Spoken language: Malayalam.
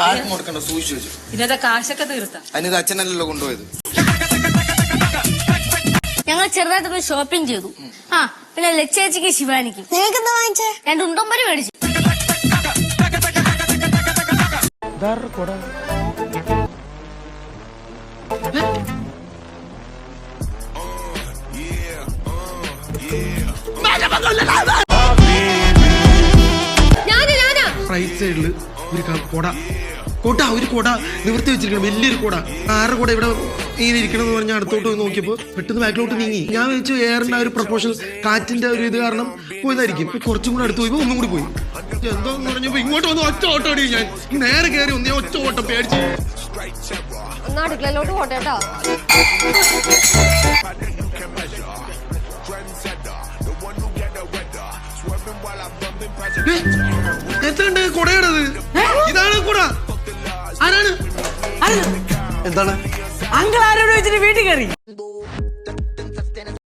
ആർക്കും കൊടുക്കണ്ട, സൂക്ഷിച്ചു വെച്ചു. ഇതിനകത്തെ കാശൊക്കെ തീർത്ത അതിന് അച്ഛനല്ലല്ലോ കൊണ്ടുപോയത്. ഞങ്ങൾ ചെറുതായിട്ടൊക്കെ ഷോപ്പിംഗ് ചെയ്തു. ആ പിന്നെ ലക്ഷേച്ചിക്ക് ശിവാനിക്ക്. നിങ്ങൾക്ക് എന്താ വാങ്ങിച്ചേ? 2 ഉണ്ടമ്പര് മേടിച്ചു. റൈറ്റ് സൈഡില് ഒരു കൊട നിവർത്തി വെച്ചിരിക്കണം, വലിയൊരു കൊട. ആരുടെ കൂടെ ഇവിടെ ഇങ്ങനെ ഇരിക്കണം എന്ന് പറഞ്ഞാൽ അടുത്തോട്ട് പോയി നോക്കിയപ്പോ പെട്ടെന്ന് ബാക്കിലോട്ട് നീങ്ങി. ഞാൻ വെച്ചു എയറിന്റെ ഒരു പ്രൊപ്പോർഷൻ കാറ്റിന്റെ ഒരു ഇത് കാരണം പോയതായിരിക്കും. കുറച്ചും കൂടെ അടുത്ത് പോയപ്പോ ഒന്നും കൂടി പോയി. എന്തോന്ന് പറഞ്ഞപ്പോ ഇങ്ങോട്ട് വന്ന് ഒറ്റ ഓട്ടം അടി. ഞാൻ നേരെ കയറി ഒന്നേ ഒറ്റ ഓട്ടം പേടിച്ചു. അടുക്കളയിലോട്ട് പോട്ടെ കേട്ടോ. എന്തുണ്ട് കൊടയാണത്? ഇതാണ് കൊട. ആരാണ്? എന്താണ്? അങ്കിൾ ആരോട് വെച്ചിട്ട് വീട്ടിൽ കയറി.